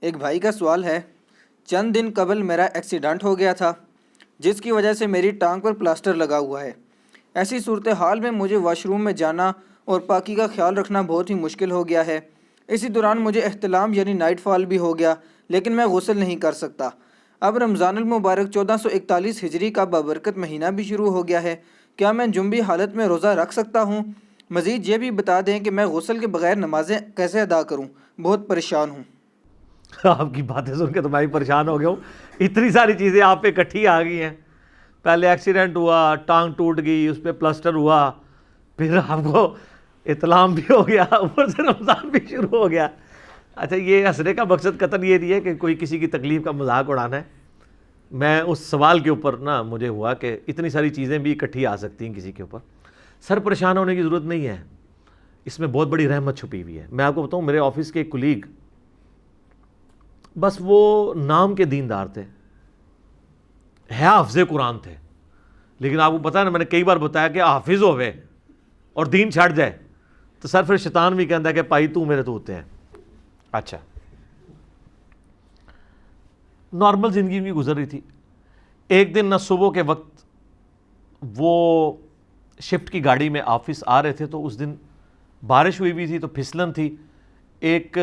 ایک بھائی کا سوال ہے، چند دن قبل میرا ایکسیڈنٹ ہو گیا تھا جس کی وجہ سے میری ٹانگ پر پلاسٹر لگا ہوا ہے۔ ایسی صورتحال میں مجھے واش روم میں جانا اور پاکی کا خیال رکھنا بہت ہی مشکل ہو گیا ہے۔ اسی دوران مجھے احتلام یعنی نائٹ فال بھی ہو گیا، لیکن میں غسل نہیں کر سکتا۔ اب رمضان المبارک 1441 ہجری کا بابرکت مہینہ بھی شروع ہو گیا ہے۔ کیا میں جنبی حالت میں روزہ رکھ سکتا ہوں؟ مزید یہ بھی بتا دیں کہ میں غسل کے بغیر نمازیں کیسے ادا کروں؟ بہت پریشان ہوں۔ آپ کی باتیں سن کے تو میں بھی پریشان ہو گیا ہوں، اتنی ساری چیزیں آپ پہ اکٹھی آ گئی ہیں۔ پہلے ایکسیڈنٹ ہوا، ٹانگ ٹوٹ گئی، اس پہ پلسٹر ہوا، پھر آپ کو اطلام بھی ہو گیا، اوپر سے رمضان بھی شروع ہو گیا۔ اچھا، یہ ہنسنے کا مقصد قطعاً یہ نہیں ہے کہ کوئی کسی کی تکلیف کا مذاق اڑانا ہے۔ میں اس سوال کے اوپر مجھے ہوا کہ اتنی ساری چیزیں بھی اکٹھی آ سکتی ہیں کسی کے اوپر۔ سر پریشان ہونے کی ضرورت نہیں ہے، اس میں بہت بڑی رحمت چھپی ہوئی ہے۔ میں آپ کو بتاؤں، میرے آفس کے ایک کلیگ، بس وہ نام کے دیندار تھے، ہے حافظ قرآن تھے، لیکن آپ کو پتا ہے نا، میں نے کئی بار بتایا کہ حافظ ہوئے اور دین چھڑ جائے تو سر پھر شیطان بھی کہتا ہے کہ پائی تو میرے تو ہوتے ہیں۔ اچھا، نارمل زندگی بھی گزر رہی تھی۔ ایک دن صبح کے وقت وہ شفٹ کی گاڑی میں آفس آ رہے تھے، تو اس دن بارش ہوئی بھی تھی تو پھسلن تھی، ایک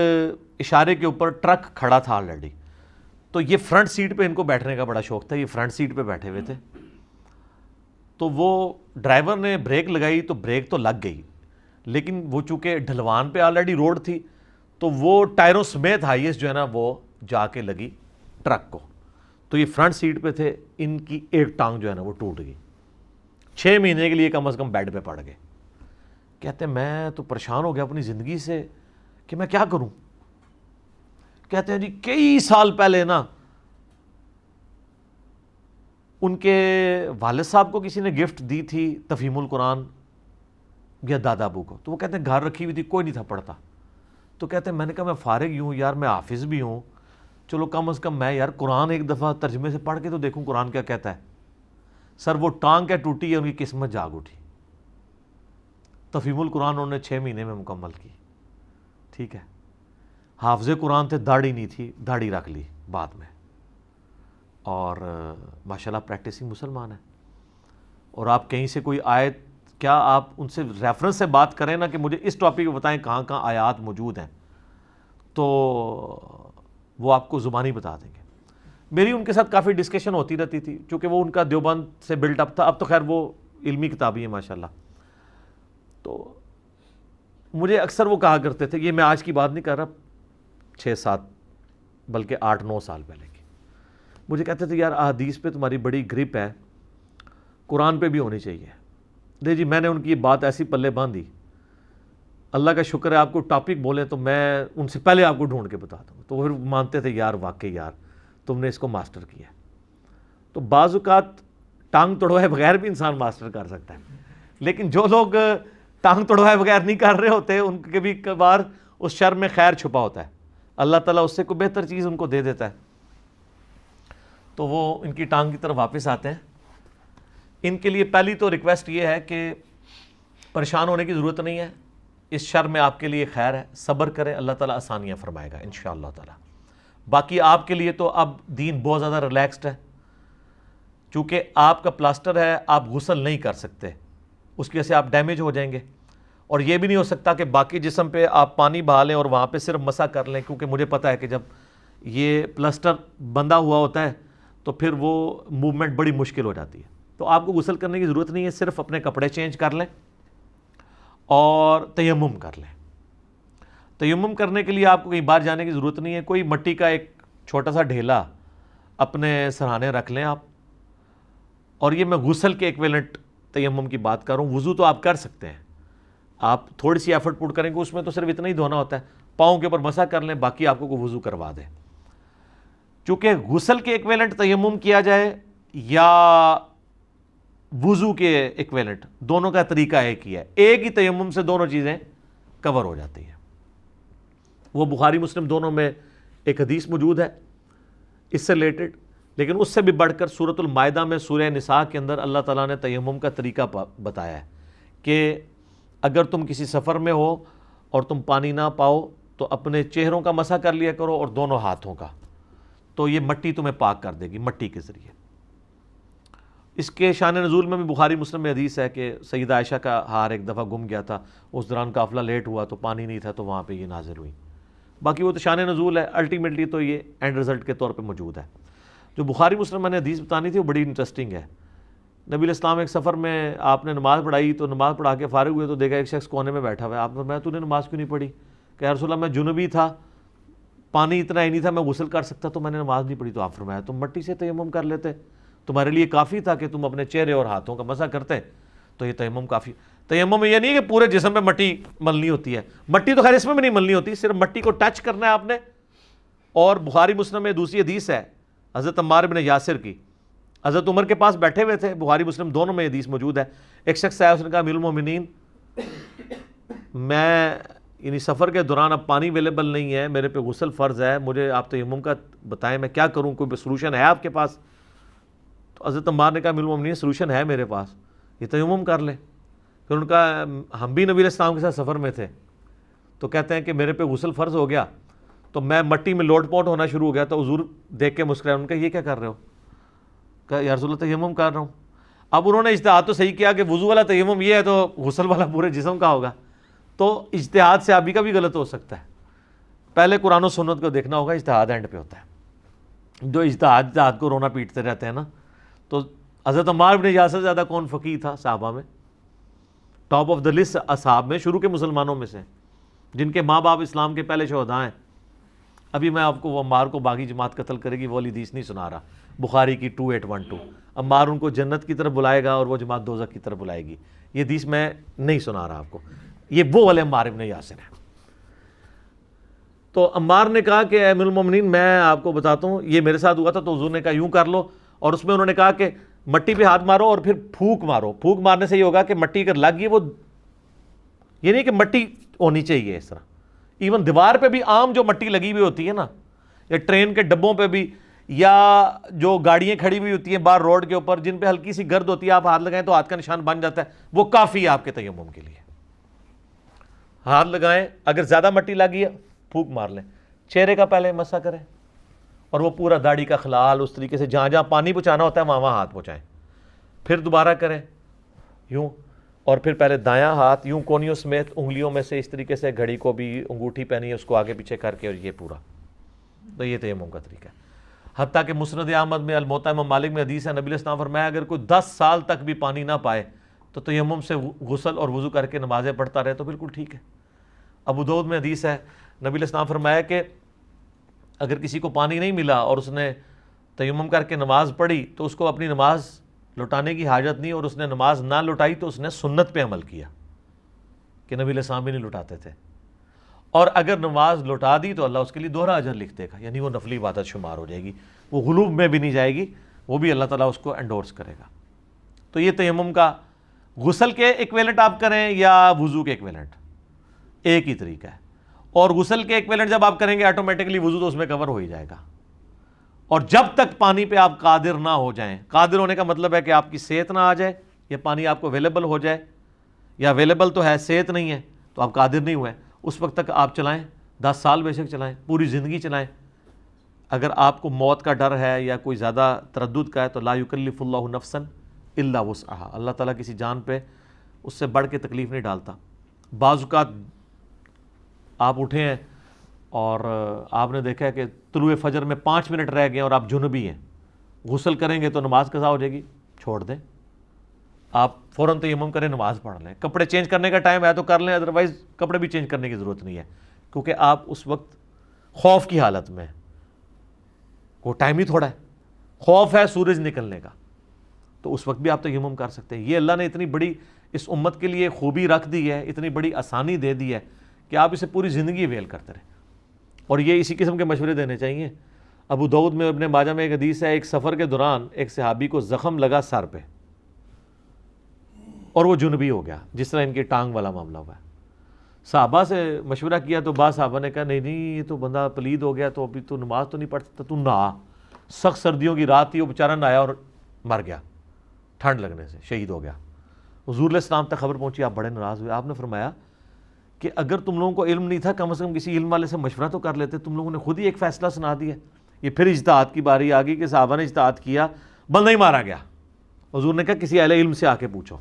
اشارے کے اوپر ٹرک کھڑا تھا آلریڈی، تو یہ فرنٹ سیٹ پہ ان کو بیٹھنے کا بڑا شوق تھا، یہ فرنٹ سیٹ پہ بیٹھے ہوئے تھے۔ تو وہ ڈرائیور نے بریک لگائی تو بریک تو لگ گئی، لیکن وہ چونکہ ڈھلوان پہ آلریڈی روڈ تھی تو وہ ٹائروں سمیت ہائیسٹ جو ہے نا وہ جا کے لگی ٹرک کو۔ تو یہ فرنٹ سیٹ پہ تھے، ان کی ایک ٹانگ جو ہے نا وہ ٹوٹ گئی، 6 مہینے کے لیے کم از کم بیڈ پہ پڑ گئے۔ کہتے ہیں میں تو پریشان ہو گیا اپنی زندگی سے کہ میں کیا کروں۔ کہتے ہیں جی کئی سال پہلے ان کے والد صاحب کو کسی نے گفٹ دی تھی تفہیم القرآن یا دادا ابو کو، تو وہ کہتے ہیں گھر رکھی ہوئی تھی، کوئی نہیں تھا پڑھتا۔ تو کہتے ہیں میں نے کہا میں فارغ ہی ہوں یار، میں حافظ بھی ہوں، چلو کم از کم میں یار قرآن ایک دفعہ ترجمے سے پڑھ کے تو دیکھوں قرآن کیا کہتا ہے۔ سر وہ ٹانگ کیا ٹوٹی ہے، ان کی قسمت جاگ اٹھی۔ تفہیم القرآن انہوں نے 6 مہینے میں مکمل کی، ٹھیک ہے۔ حافظ قرآن تھے، داڑھی نہیں تھی، داڑھی رکھ لی بعد میں، اور ماشاءاللہ پریکٹسنگ مسلمان ہے۔ اور آپ کہیں سے کوئی آیت، کیا آپ ان سے ریفرنس سے بات کریں نا کہ مجھے اس ٹاپک پہ بتائیں کہاں کہاں آیات موجود ہیں، تو وہ آپ کو زبانی بتا دیں گے۔ میری ان کے ساتھ کافی ڈسکشن ہوتی رہتی تھی، چونکہ وہ ان کا دیوبند سے بلٹ اپ تھا، اب تو خیر وہ علمی کتابی ہیں ماشاءاللہ۔ تو مجھے اکثر وہ کہا کرتے تھے، یہ میں آج کی بات نہیں کر رہا، 6-7 بلکہ 8-9 سال پہلے کی، مجھے کہتے تھے یار احادیث پہ تمہاری بڑی گرپ ہے، قرآن پہ بھی ہونی چاہیے۔ دے جی میں نے ان کی یہ بات ایسی پلے باندھی، اللہ کا شکر ہے آپ کو ٹاپک بولیں تو میں ان سے پہلے آپ کو ڈھونڈ کے بتا دوں، تو پھر مانتے تھے یار واقعی یار تم نے اس کو ماسٹر کیا ہے۔ تو بعض اوقات ٹانگ توڑوائے بغیر بھی انسان ماسٹر کر سکتا ہے، لیکن جو لوگ ٹانگ توڑوائے بغیر نہیں کر رہے ہوتے ان کے بھی کئی بار اس شر میں خیر چھپا ہوتا ہے، اللہ تعالیٰ اس سے کوئی بہتر چیز ان کو دے دیتا ہے۔ تو وہ ان کی ٹانگ کی طرف واپس آتے ہیں۔ ان کے لیے پہلی تو ریکویسٹ یہ ہے کہ پریشان ہونے کی ضرورت نہیں ہے، اس شر میں آپ کے لیے خیر ہے، صبر کریں، اللہ تعالیٰ آسانیاں فرمائے گا انشاءاللہ تعالیٰ۔ باقی آپ کے لیے تو اب دین بہت زیادہ ریلیکسڈ ہے، چونکہ آپ کا پلاسٹر ہے، آپ غسل نہیں کر سکتے، اس کی وجہ سے آپ ڈیمیج ہو جائیں گے، اور یہ بھی نہیں ہو سکتا کہ باقی جسم پہ آپ پانی بہا لیں اور وہاں پہ صرف مسح کر لیں، کیونکہ مجھے پتہ ہے کہ جب یہ پلاسٹر بندھا ہوا ہوتا ہے تو پھر وہ موومنٹ بڑی مشکل ہو جاتی ہے۔ تو آپ کو غسل کرنے کی ضرورت نہیں ہے، صرف اپنے کپڑے چینج کر لیں اور تیمم کر لیں۔ تیمم کرنے کے لیے آپ کو کہیں باہر جانے کی ضرورت نہیں ہے، کوئی مٹی کا ایک چھوٹا سا ڈھیلا اپنے سرہانے رکھ لیں آپ، اور یہ میں غسل کے ایکویلنٹ تیمم کی بات کر رہا ہوں۔ وضو تو آپ کر سکتے ہیں، آپ تھوڑی سی ایفرٹ پٹ کریں گے، اس میں تو صرف اتنا ہی دھونا ہوتا ہے، پاؤں کے اوپر مسح کر لیں، باقی آپ کو کوئی وضو کروا دیں۔ چونکہ غسل کے ایکویلنٹ تیمم کیا جائے یا وضو کے ایکویلنٹ، دونوں کا طریقہ ایک ہی ہے، ایک ہی تیمم سے دونوں چیزیں کور ہو جاتی ہیں۔ وہ بخاری مسلم دونوں میں ایک حدیث موجود ہے اس سے ریلیٹڈ، لیکن اس سے بھی بڑھ کر سورۃ المائدہ میں سورہ نساء کے اندر اللہ تعالیٰ نے تیمم کا طریقہ بتایا ہے کہ اگر تم کسی سفر میں ہو اور تم پانی نہ پاؤ تو اپنے چہروں کا مسح کر لیا کرو اور دونوں ہاتھوں کا، تو یہ مٹی تمہیں پاک کر دے گی مٹی کے ذریعے۔ اس کے شان نزول میں بھی بخاری مسلم میں حدیث ہے کہ سیدہ عائشہ کا ہار ایک دفعہ گم گیا تھا، اس دوران قافلہ لیٹ ہوا تو پانی نہیں تھا، تو وہاں پہ یہ نازل ہوئی۔ باقی وہ تو شان نزول ہے، الٹیمیٹلی تو یہ اینڈ رزلٹ کے طور پہ موجود ہے۔ جو بخاری مسلم میں نے حدیث بتانی تھی وہ بڑی انٹرسٹنگ ہے۔ نبی علیہ السلام ایک سفر میں آپ نے نماز پڑھائی، تو نماز پڑھا کے فارغ ہوئے تو دیکھا ایک شخص کونے میں بیٹھا ہوا ہے۔ آپ نے فرمایا تو نے نماز کیوں نہیں پڑھی؟ کہ یا رسول اللہ میں جنوبی تھا، پانی اتنا ہی نہیں تھا میں غسل کر سکتا، تو میں نے نماز نہیں پڑھی۔ تو آپ فرمایا تم مٹی سے تیمم کر لیتے، تمہارے لیے کافی تھا کہ تم اپنے چہرے اور ہاتھوں کا مسح کرتے، تو یہ تیمم کافی۔ تیمم یہ نہیں ہے کہ پورے جسم پہ مٹی ملنی ہوتی ہے، مٹی تو خیر اس میں بھی نہیں ملنی ہوتی، صرف مٹی کو ٹچ کرنا ہے آپ نے۔ اور بخاری مسلم میں دوسری حدیث ہے حضرت عمار بن یاسر کی، حضرت عمر کے پاس بیٹھے ہوئے تھے، بخاری مسلم دونوں میں حدیث موجود ہے۔ ایک شخص آیا، اس نے کہا امیر المومنین میں یعنی سفر کے دوران اب پانی اویلیبل نہیں ہے، میرے پہ غسل فرض ہے، مجھے آپ تیمم کا بتائیں میں کیا کروں، کوئی سولوشن ہے آپ کے پاس؟ تو حضرت عمار نے کہا امیر المومنین سولوشن ہے میرے پاس، یہ تیمم کر لیں۔ پھر ان کا ہم بھی نبی علیہ السلام کے ساتھ سفر میں تھے، تو کہتے ہیں کہ میرے پہ غسل فرض ہو گیا تو میں مٹی میں لوٹ پوٹ ہونا شروع ہو گیا، تو حضور دیکھ کے مسکرائے، ان کا یہ کیا کر رہے ہو؟ کہا یا رسول اللہ تیمم کر رہا ہوں۔ اب انہوں نے اجتہاد تو صحیح کیا کہ وضو والا تیمم یہ ہے تو غسل والا پورے جسم کا ہوگا، تو اجتہاد سے ابھی کا بھی غلط ہو سکتا ہے۔ پہلے قرآن و سنت کو دیکھنا ہوگا، اجتہاد اینڈ پہ ہوتا ہے۔ جو اجتہاد کو رونا پیٹتے رہتے ہیں نا، تو حضرت عمار بن یاسر زیادہ کون فقیہ تھا صحابہ میں؟ ٹاپ آف دا لسٹ اصحاب میں، شروع کے مسلمانوں میں سے، جن کے ماں باپ اسلام کے پہلے شہداء ہیں۔ ابھی میں آپ کو وہ عمار کو باغی جماعت قتل کرے گی وہ والی حدیث نہیں سنا رہا، بخاری کی 2812، عمار ان کو جنت کی طرف بلائے گا اور وہ جماعت دوزخ کی طرف بلائے گی، یہ حدیث میں نہیں سنا رہا آپ کو، یہ وہ والے عمار بن یاسر ہیں۔ تو عمار نے کہا کہ اے امیر المومنین میں آپ کو بتاتا ہوں یہ میرے ساتھ ہوا تھا، تو حضور نے کہا یوں کر لو، اور اس میں انہوں نے کہا کہ مٹی پہ ہاتھ مارو اور پھر پھونک مارو۔ پھونک مارنے سے یہ ہوگا کہ مٹی اگر لگ گئی، وہ یہ نہیں کہ مٹی ہونی چاہیے اس طرح، ایون دیوار پہ بھی عام جو مٹی لگی ہوئی ہوتی ہے نا، یا ٹرین کے ڈبوں پہ بھی، یا جو گاڑیاں کھڑی ہوئی ہوتی ہیں باہر روڈ کے اوپر جن پہ ہلکی سی گرد ہوتی ہے، آپ ہاتھ لگائیں تو ہاتھ کا نشان بن جاتا ہے، وہ کافی ہے آپ کے تیمم کے لیے۔ ہاتھ لگائیں، اگر زیادہ مٹی لگی ہے پھونک مار لیں، چہرے کا پہلے مسح کریں، اور وہ پورا داڑھی کا خلال اس طریقے سے جہاں جہاں پانی پہنچانا ہوتا ہے وہاں وہاں ہاتھ پہنچائیں، پھر دوبارہ کریں یوں، اور پھر پہلے دایاں ہاتھ یوں کونیوں سمیت انگلیوں میں سے اس طریقے سے، گھڑی کو بھی انگوٹھی پہنی ہے اس کو آگے پیچھے کر کے، اور یہ پورا، تو یہ تیمم کا طریقہ ہے۔ حتیٰ کہ مسند احمد میں الموطا امام مالک میں حدیث ہے، نبی علیہ السلام فرمایا اگر کوئی 10 سال تک بھی پانی نہ پائے تو تیمم سے غسل اور وضو کر کے نمازیں پڑھتا رہے تو بالکل ٹھیک ہے۔ ابو داؤد میں حدیث ہے، نبی علیہ السلام فرمایا کہ اگر کسی کو پانی نہیں ملا اور اس نے تیمم کر کے نماز پڑھی تو اس کو اپنی نماز لوٹانے کی حاجت نہیں، اور اس نے نماز نہ لوٹائی تو اس نے سنت پہ عمل کیا کہ نبی علیہ السلام بھی نہیں لوٹاتے تھے، اور اگر نماز لوٹا دی تو اللہ اس کے لیے دوہرا اجر لکھ دے گا، یعنی وہ نفلی عبادت شمار ہو جائے گی، وہ غلوب میں بھی نہیں جائے گی، وہ بھی اللہ تعالیٰ اس کو انڈورس کرے گا۔ تو یہ تیمم کا غسل کے ایکویلنٹ آپ کریں یا وضو کے ایکویلنٹ، ایک ہی طریقہ ہے، اور غسل کے ایکویلنٹ جب آپ کریں گے آٹومیٹکلی وضو تو اس میں کور ہو ہی جائے گا۔ اور جب تک پانی پہ آپ قادر نہ ہو جائیں، قادر ہونے کا مطلب ہے کہ آپ کی صحت نہ آ جائے، یا پانی آپ کو اویلیبل ہو جائے، یا اویلیبل تو ہے صحت نہیں ہے تو آپ قادر نہیں ہوئے، اس وقت تک آپ چلائیں، 10 سال بے شک چلائیں، پوری زندگی چلائیں۔ اگر آپ کو موت کا ڈر ہے یا کوئی زیادہ تردد کا ہے تو لا یکلف اللہ نفسا الا وسعها، اللہ تعالیٰ کسی جان پہ اس سے بڑھ کے تکلیف نہیں ڈالتا۔ بعض اوقات آپ اٹھے ہیں اور آپ نے دیکھا ہے کہ طلوع فجر میں 5 منٹ رہ گئے اور آپ جنبی ہیں، غسل کریں گے تو نماز قضا ہو جائے گی، چھوڑ دیں، آپ فوراً تیمم کریں، نماز پڑھ لیں۔ کپڑے چینج کرنے کا ٹائم ہے تو کر لیں، ادروائز کپڑے بھی چینج کرنے کی ضرورت نہیں ہے، کیونکہ آپ اس وقت خوف کی حالت میں، وہ ٹائم ہی تھوڑا ہے، خوف ہے سورج نکلنے کا، تو اس وقت بھی آپ تیمم کر سکتے ہیں۔ یہ اللہ نے اتنی بڑی اس امت کے لیے خوبی رکھ دی ہے، اتنی بڑی آسانی دے دی ہے کہ آپ اسے پوری زندگی ویل کرتے رہیں، اور یہ اسی قسم کے مشورے دینے چاہیے۔ ابو داؤد میں ابن ماجہ میں ایک حدیث ہے، ایک سفر کے دوران ایک صحابی کو زخم لگا سر پہ اور وہ جنبی ہو گیا، جس طرح ان کی ٹانگ والا معاملہ ہوا ہے۔ صحابہ سے مشورہ کیا تو بعض صحابہ نے کہا نہیں یہ تو بندہ پلید ہو گیا، تو ابھی تو نماز تو نہیں پڑھ سکتا، تو نہا، سخت سردیوں کی رات تھی، وہ بیچارہ نہایا اور مر گیا ٹھنڈ لگنے سے، شہید ہو گیا۔ حضور علیہ السلام تک خبر پہنچی، آپ بڑے ناراض ہوئے، آپ نے فرمایا کہ اگر تم لوگوں کو علم نہیں تھا کم از کم کسی علم والے سے مشورہ تو کر لیتے. تم لوگوں نے خود ہی ایک فیصلہ سنا دیا. یہ پھر اجتہاد کی باری آ گئی کہ صحابہ نے اجتہاد کیا, بندہ ہی مارا گیا. حضور نے کہا کسی اہل علم سے آ کے پوچھو.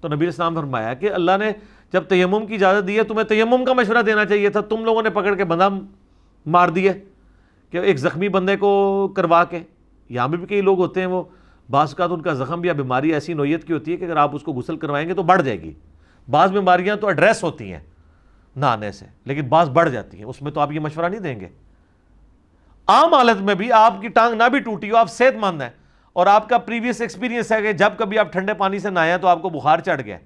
تو نبی علیہ السلام فرمایا کہ اللہ نے جب تیمم کی اجازت دی ہے تمہیں تیمم کا مشورہ دینا چاہیے تھا. تم لوگوں نے پکڑ کے بندہ مار دیا کہ ایک زخمی بندے کو کروا کے. یہاں بھی کئی لوگ ہوتے ہیں, وہ بعض اوقات ان کا زخم یا بیماری ایسی نوعیت کی ہوتی ہے کہ اگر آپ اس کو غسل کروائیں گے تو بڑھ جائے گی. بعض بیماریاں تو ایڈریس ہوتی ہیں نہانے سے, لیکن بعض بڑھ جاتی ہیں, اس میں تو آپ یہ مشورہ نہیں دیں گے. عام حالت میں بھی آپ کی ٹانگ نہ بھی ٹوٹی ہو, آپ صحت مند ہیں اور آپ کا پریویس ایکسپیرینس ہے کہ جب کبھی آپ ٹھنڈے پانی سے نہائے تو آپ کو بخار چڑھ گیا,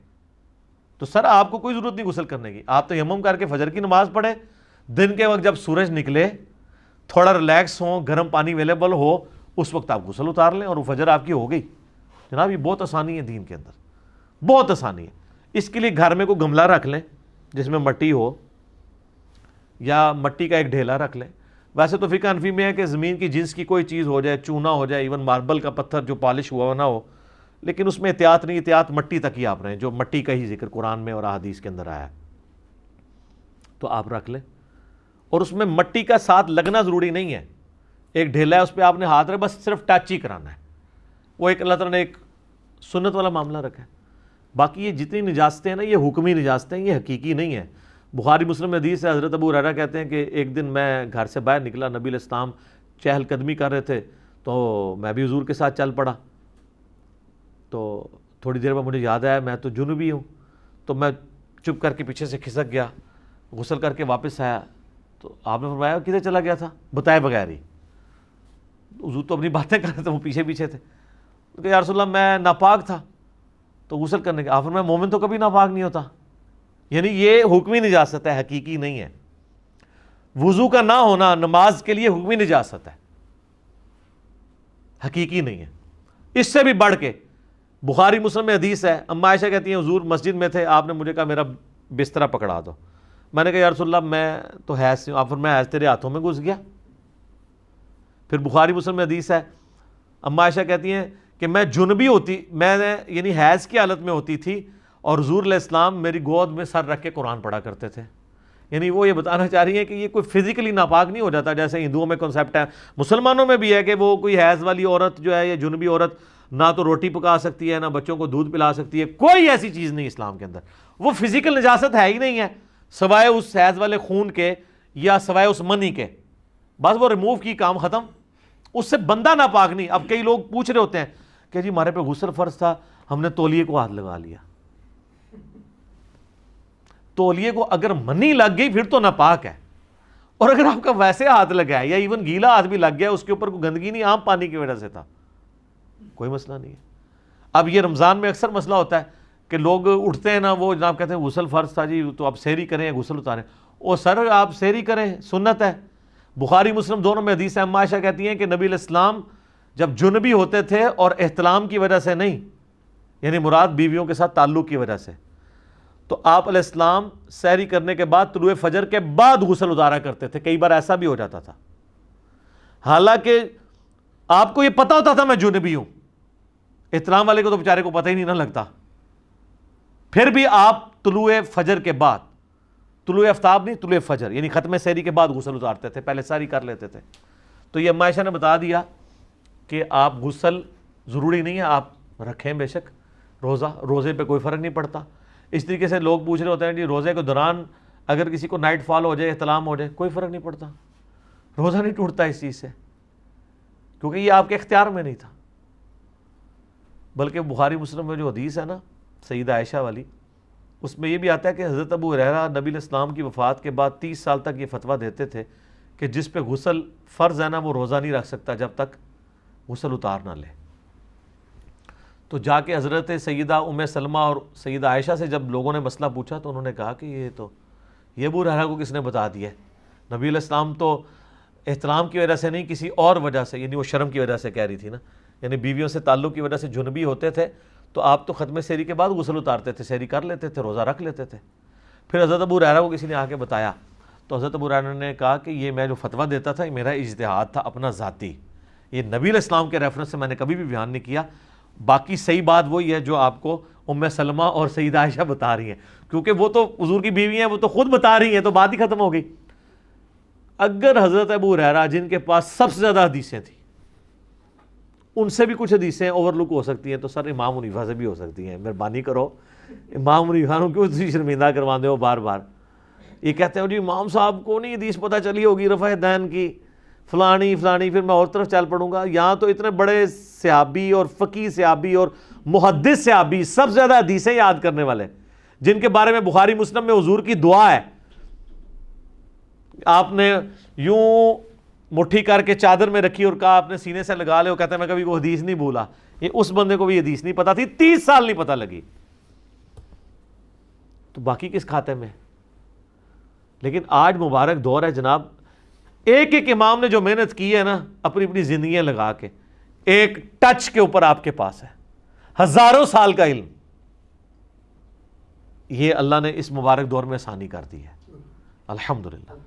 تو سر آپ کو کوئی ضرورت نہیں غسل کرنے کی. آپ تیمم کر کے فجر کی نماز پڑھیں, دن کے وقت جب سورج نکلے تھوڑا ریلیکس ہوں, گرم پانی اویلیبل ہو, اس وقت آپ غسل اتار لیں اور وہ فجر آپ کی ہو گئی. جناب یہ بہت آسانی ہے دین کے اندر, بہت آسانی ہے. اس کے لیے گھر میں کوئی گملہ رکھ لیں جس میں مٹی ہو, یا مٹی کا ایک ڈھیلا رکھ لیں. ویسے تو فقہ حنفی میں ہے کہ زمین کی جنس کی کوئی چیز ہو جائے, چونا ہو جائے, ایون ماربل کا پتھر جو پالش ہوا نہ ہو, لیکن اس میں احتیاط نہیں, احتیاط مٹی تک ہی آپ رہیں, جو مٹی کا ہی ذکر قرآن میں اور احادیث کے اندر آیا ہے, تو آپ رکھ لیں. اور اس میں مٹی کا ساتھ لگنا ضروری نہیں ہے. ایک ڈھیلا ہے اس پہ آپ نے ہاتھ رکھ, بس صرف ٹچ ہی کرانا ہے. وہ ایک اللہ تعالیٰ نے ایک سنت والا معاملہ رکھا ہے. باقی یہ جتنی نجاستیں ہیں نا, یہ حکمی نجاستیں, یہ حقیقی نہیں ہیں. بخاری مسلم میں حدیث ہے, حضرت ابو ہریرہ کہتے ہیں کہ ایک دن میں گھر سے باہر نکلا, نبی علیہ السلام چہل قدمی کر رہے تھے, تو میں بھی حضور کے ساتھ چل پڑا. تو تھوڑی دیر بعد مجھے یاد آیا میں تو جنوبی ہوں, تو میں چپ کر کے پیچھے سے کھسک گیا, غسل کر کے واپس آیا. تو آپ نے فرمایا کدھر چلا گیا تھا بتائے بغیر ہی. حضور تو اپنی باتیں کر رہے تھے, وہ پیچھے پیچھے تھے. کہ یا رسول اللہ میں ناپاک تھا تو غسل کرنے کے. آپ فرمایا مومن تو کبھی ناپاک نہیں ہوتا. یعنی یہ حکمی نجاست ہے, حقیقی نہیں ہے. وضو کا نہ ہونا نماز کے لیے حکمی نجاست ہے, حقیقی نہیں ہے. اس سے بھی بڑھ کے بخاری مسلم میں حدیث ہے, اما عائشہ کہتی ہیں حضور مسجد میں تھے, آپ نے مجھے کہا میرا بسترا پکڑا دو. میں نے کہا یا رسول اللہ میں تو حیض سے ہوں. آپ فرمایا حیض تیرے ہاتھوں میں گھس گیا. پھر بخاری مسلم میں حدیث ہے, اما عائشہ کہتی ہیں کہ میں جنبی ہوتی, میں یعنی حیض کی حالت میں ہوتی تھی, اور حضور علیہ السلام میری گود میں سر رکھ کے قرآن پڑھا کرتے تھے. یعنی وہ یہ بتانا چاہ رہی ہیں کہ یہ کوئی فزیکلی ناپاک نہیں ہو جاتا جیسے ہندوؤں میں کنسیپٹ ہے. مسلمانوں میں بھی ہے کہ وہ کوئی حیض والی عورت جو ہے یا جنبی عورت نہ تو روٹی پکا سکتی ہے, نہ بچوں کو دودھ پلا سکتی ہے. کوئی ایسی چیز نہیں اسلام کے اندر. وہ فزیکل نجاست ہے ہی نہیں ہے سوائے اس حیض والے خون کے یا سوائے اس منی کے. بس وہ ریموو کی, کام ختم. اس سے بندہ ناپاک نہیں. اب کئی لوگ پوچھ رہے ہوتے ہیں کہ جی ہمارے پہ غسل فرض تھا, ہم نے تولیے کو ہاتھ لگا لیا. تولیے کو اگر منی لگ گئی پھر تو ناپاک ہے, اور اگر آپ کا ویسے ہاتھ لگا ہے یا ایون گیلا ہاتھ بھی لگ گیا, اس کے اوپر کوئی گندگی نہیں, عام پانی کی وجہ سے تھا, کوئی مسئلہ نہیں ہے. اب یہ رمضان میں اکثر مسئلہ ہوتا ہے کہ لوگ اٹھتے ہیں نا, وہ جناب کہتے ہیں غسل فرض تھا جی, تو آپ سحری کریں یا غسل اتاریں. او سر آپ سحری کریں, سنت ہے. بخاری مسلم دونوں میں حدیث ہے, اما عائشہ کہتی ہیں کہ نبی علیہ السلام جب جنبی ہوتے تھے اور احتلام کی وجہ سے نہیں, یعنی مراد بیویوں کے ساتھ تعلق کی وجہ سے, تو آپ علیہ السلام سحری کرنے کے بعد طلوع فجر کے بعد غسل اتارا کرتے تھے. کئی بار ایسا بھی ہو جاتا تھا, حالانکہ آپ کو یہ پتہ ہوتا تھا میں جنبی ہوں. احتلام والے کو تو بیچارے کو پتہ ہی نہیں نہ لگتا. پھر بھی آپ طلوع فجر کے بعد, طلوع آفتاب نہیں طلوع فجر یعنی ختم سحری کے بعد غسل اتارتے تھے, پہلے سحری کر لیتے تھے. تو یہ اما عائشہ نے بتا دیا کہ آپ غسل ضروری نہیں ہے, آپ رکھیں بے شک, روزے پہ کوئی فرق نہیں پڑتا. اس طریقے سے لوگ پوچھ رہے ہوتے ہیں جی روزے کے دوران اگر کسی کو نائٹ فال ہو جائے, احتلام ہو جائے, کوئی فرق نہیں پڑتا, روزہ نہیں ٹوٹتا اس چیز سے, کیونکہ یہ آپ کے اختیار میں نہیں تھا. بلکہ بخاری مسلم میں جو حدیث ہے نا سیدہ عائشہ والی, اس میں یہ بھی آتا ہے کہ حضرت ابو ہریرہ نبی علیہ السلام کی وفات کے بعد 30 سال تک یہ فتویٰ دیتے تھے کہ جس پہ غسل فرض ہے نا وہ روزہ نہیں رکھ سکتا جب تک غسل اتار نہ لے. تو جا کے حضرت سیدہ ام سلمہ اور سیدہ عائشہ سے جب لوگوں نے مسئلہ پوچھا تو انہوں نے کہا کہ یہ ابو ہریرہ کو کس نے بتا دیا ہے, نبی علیہ السلام تو احترام کی وجہ سے نہیں کسی اور وجہ سے, یعنی وہ شرم کی وجہ سے کہہ رہی تھی نا, یعنی بیویوں سے تعلق کی وجہ سے جنبی ہوتے تھے تو آپ تو ختم سحری کے بعد غسل اتارتے تھے, سحری کر لیتے تھے, روزہ رکھ لیتے تھے. پھر حضرت ابو ہریرہ کو کسی نے آ کے بتایا تو حضرت ابو ہریرہ نے کہا کہ یہ میں جو فتویٰ دیتا تھا یہ میرا اجتہاد تھا اپنا ذاتی, یہ نبی علیہ السلام کے ریفرنس سے میں نے کبھی بھی بیان نہیں کیا. باقی صحیح بات وہی ہے جو آپ کو ام سلمہ اور سیدہ عائشہ بتا رہی ہیں، کیونکہ وہ تو حضور کی بیوی ہیں، وہ تو خود بتا رہی ہیں، تو بات ہی ختم ہو گئی۔ اگر حضرت ابو ہریرہ جن کے پاس سب سے زیادہ حدیثیں تھیں، ان سے بھی کچھ حدیثیں اوور لک ہو سکتی ہیں، تو سر امام حنیفہ سے بھی ہو سکتی ہیں۔ مہربانی کرو، امام حنیفہ کو کیوں تسی شرمندہ کروا دے ہو بار بار؟ یہ کہتے ہیں جی امام صاحب کو نہیں حدیث پتہ چلی ہوگی رفع دین کی، فلانی فلانی، پھر میں اور طرف چل پڑوں گا۔ یہاں تو اتنے بڑے صحابی اور فقیہ صحابی اور محدث صحابی، سب سے زیادہ حدیثیں یاد کرنے والے، جن کے بارے میں بخاری مسلم میں حضور کی دعا ہے، آپ نے یوں مٹھی کر کے چادر میں رکھی اور کہا آپ نے سینے سے لگا لے، وہ کہتے ہیں میں کبھی وہ حدیث نہیں بھولا۔ یہ اس بندے کو بھی حدیث نہیں پتا تھی، 30 سال نہیں پتا لگی، تو باقی کس کھاتے میں؟ لیکن آج مبارک دور ہے جناب، ایک ایک امام نے جو محنت کی ہے نا اپنی اپنی زندگیاں لگا کے، ایک ٹچ کے اوپر آپ کے پاس ہے ہزاروں سال کا علم۔ یہ اللہ نے اس مبارک دور میں آسانی کر دی ہے الحمدللہ۔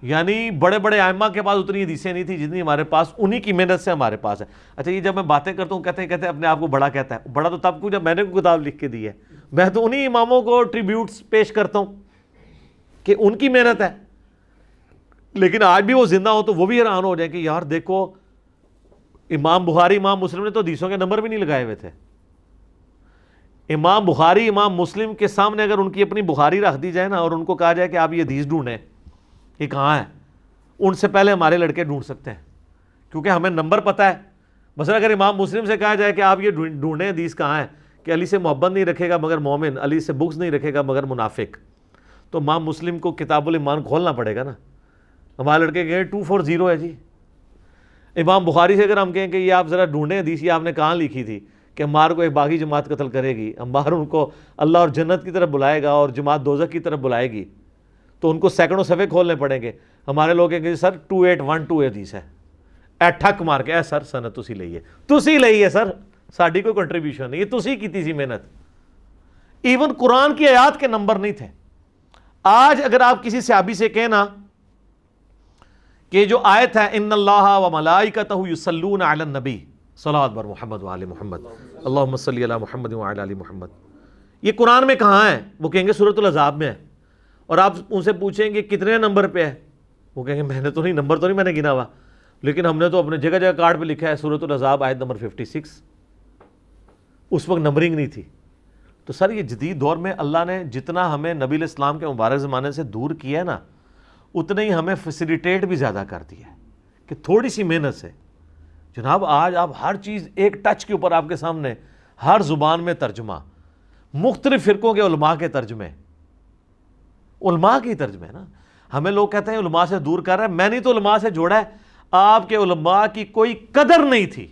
یعنی بڑے بڑے ائمہ کے پاس اتنی حدیثیں نہیں تھی جتنی ہمارے پاس، انہی کی محنت سے ہمارے پاس ہے۔ اچھا یہ جب میں باتیں کرتا ہوں کہتے ہیں اپنے آپ کو بڑا کہتا ہے، بڑا تو تب کو جب میں نے کوئی کتاب لکھ کے دی ہے، میں تو انہی اماموں کو ٹریبیوٹس پیش کرتا ہوں کہ ان کی محنت ہے۔ لیکن آج بھی وہ زندہ ہو تو وہ بھی حیران ہو جائیں کہ یار دیکھو امام بخاری امام مسلم نے تو حدیثوں کے نمبر بھی نہیں لگائے ہوئے تھے۔ امام بخاری امام مسلم کے سامنے اگر ان کی اپنی بخاری رکھ دی جائے نا اور ان کو کہا جائے کہ آپ یہ حدیث ڈھونڈیں، یہ کہاں ہے، ان سے پہلے ہمارے لڑکے ڈھونڈ سکتے ہیں، کیونکہ ہمیں نمبر پتہ ہے۔ مثلا اگر امام مسلم سے کہا جائے کہ آپ یہ ڈھونڈیں حدیث کہاں ہے، کہ علی سے محبت نہیں رکھے گا مگر مومن، علی سے بغض نہیں رکھے گا مگر منافق، تو امام مسلم کو کتاب الایمان کھولنا پڑے گا نا۔ ہمارے لڑکے کہیں 240 ہے جی۔ امام بخاری سے اگر ہم کہیں کہ یہ آپ ذرا ڈھونڈیں حدیث یہ آپ نے کہاں لکھی تھی کہ عمار کو ایک باغی جماعت قتل کرے گی، عمار ان کو اللہ اور جنت کی طرف بلائے گا اور جماعت دوزخ کی طرف بلائے گی، تو ان کو سینکڑوں صفحے کھولنے پڑیں گے۔ ہمارے لوگ کہیں گے سر 2812 حدیث ہے، اے ٹھک مار کے اے سر سند تسی لئی ہے سر، ساڈی کوئی کنٹریبیوشن نہیں، یہ تسی کیتی سی محنت۔ ایون قرآن کی آیات کے نمبر نہیں تھے۔ آج اگر آپ کسی صحابی سے کہنا کہ جو آیت ہے ان اللہ و ملائکتہ یصلون علی النبی، صلوات بر محمد و آل محمد، اللہم صلی علی محمد و آل محمد، یہ قرآن میں کہاں ہے؟ وہ کہیں گے سورۃ الاحزاب میں ہے۔ اور آپ ان سے پوچھیں گے کتنے نمبر پہ ہے، وہ کہیں گے میں نے تو نہیں، نمبر تو نہیں میں نے گنا ہوا، لیکن ہم نے تو اپنے جگہ جگہ کارڈ پہ لکھا ہے سورۃ الاحزاب آیت نمبر 56۔ اس وقت نمبرنگ نہیں تھی۔ تو سر یہ جدید دور میں اللہ نے جتنا ہمیں نبی علیہ السلام کے مبارک زمانے سے دور کیا ہے نا، اتنا ہی ہمیں فیسیلیٹیٹ بھی زیادہ کر دیا ہے کہ تھوڑی سی محنت سے جناب آج آپ ہر چیز ایک ٹچ کے اوپر آپ کے سامنے، ہر زبان میں ترجمہ، مختلف فرقوں کے علماء کے ترجمے، علماء کی ترجمے نا۔ ہمیں لوگ کہتے ہیں علماء سے دور کر رہے ہیں، میں نے تو علماء سے جوڑا ہے۔ آپ کے علماء کی کوئی قدر نہیں تھی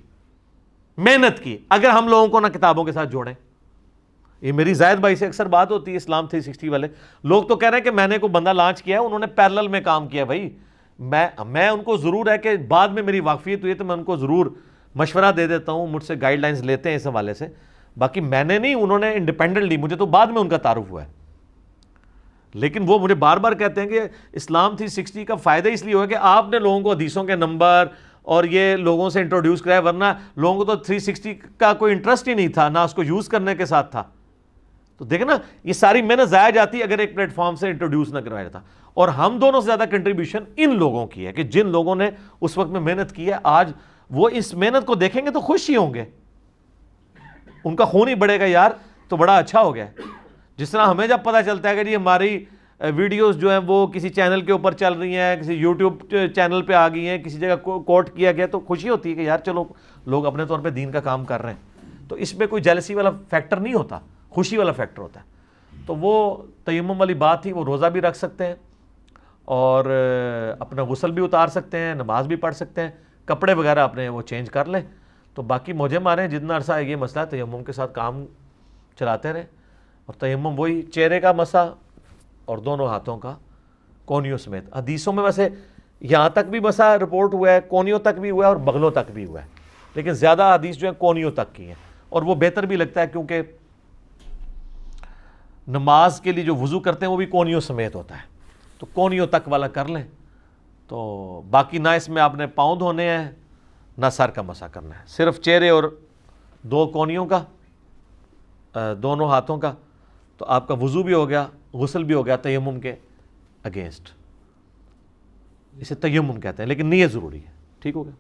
محنت کی اگر ہم لوگوں کو نہ کتابوں کے ساتھ جوڑیں۔ یہ میری زائد بھائی سے اکثر بات ہوتی ہے، اسلام 360 والے لوگ تو کہہ رہے ہیں کہ میں نے کوئی بندہ لانچ کیا ہے، انہوں نے پیرلل میں کام کیا۔ بھائی میں ان کو ضرور ہے کہ بعد میں میری واقفیت ہوئی ہے تو میں ان کو ضرور مشورہ دے دیتا ہوں، مجھ سے گائیڈ لائنز لیتے ہیں اس حوالے سے، باقی میں نے نہیں، انہوں نے انڈیپینڈنٹلی، مجھے تو بعد میں ان کا تعارف ہوا ہے۔ لیکن وہ مجھے بار بار کہتے ہیں کہ اسلام 360 کا فائدہ اس لیے ہوا کہ آپ نے لوگوں کو حدیثوں کے نمبر اور یہ لوگوں سے انٹروڈیوس کرایا، ورنہ لوگوں کو تو 360 کا کوئی انٹرسٹ ہی نہیں تھا، نہ اس کو یوز کرنے کے ساتھ تھا۔ تو دیکھیں نا یہ ساری محنت ضائع جاتی اگر ایک پلیٹ فارم سے انٹروڈیوس نہ کروایا جاتا۔ اور ہم دونوں سے زیادہ کنٹریبیوشن ان لوگوں کی ہے کہ جن لوگوں نے اس وقت میں محنت کی ہے، آج وہ اس محنت کو دیکھیں گے تو خوش ہی ہوں گے، ان کا خون ہی بڑھے گا یار تو بڑا اچھا ہو گیا۔ جس طرح ہمیں جب پتہ چلتا ہے کہ جی ہماری ویڈیوز جو ہیں وہ کسی چینل کے اوپر چل رہی ہیں، کسی یوٹیوب چینل پہ آ گئی ہیں، کسی جگہ کوٹ کیا گیا، تو خوشی ہوتی ہے کہ یار چلو لوگ اپنے طور پہ دین کا کام کر رہے ہیں۔ تو اس میں کوئی جیلسی والا فیکٹر نہیں ہوتا، خوشی والا فیکٹر ہوتا ہے۔ تو وہ تیمم والی بات تھی، وہ روزہ بھی رکھ سکتے ہیں اور اپنا غسل بھی اتار سکتے ہیں، نماز بھی پڑھ سکتے ہیں، کپڑے وغیرہ اپنے وہ چینج کر لیں۔ تو باقی موجے ماریں جتنا عرصہ ہے یہ مسئلہ ہے، تیمم کے ساتھ کام چلاتے رہیں۔ اور تیمم وہی چہرے کا مسح اور دونوں ہاتھوں کا کونیوں سمیت۔ حدیثوں میں ویسے یہاں تک بھی مسح رپورٹ ہوا ہے، کونیوں تک بھی ہوا ہے اور بغلوں تک بھی ہوا ہے، لیکن زیادہ حدیث جو ہیں کونیوں تک کی ہیں، اور وہ بہتر بھی لگتا ہے کیونکہ نماز کے لیے جو وضو کرتے ہیں وہ بھی کونیوں سمیت ہوتا ہے، تو کونیوں تک والا کر لیں۔ تو باقی نہ اس میں آپ نے پاؤں دھونے ہیں نہ سر کا مسح کرنا ہے، صرف چہرے اور دو کونیوں کا دونوں ہاتھوں کا، تو آپ کا وضو بھی ہو گیا، غسل بھی ہو گیا تیمم کے اگینسٹ. اسے تیمم کہتے ہیں، لیکن نیت ضروری ہے. ٹھیک ہو گیا.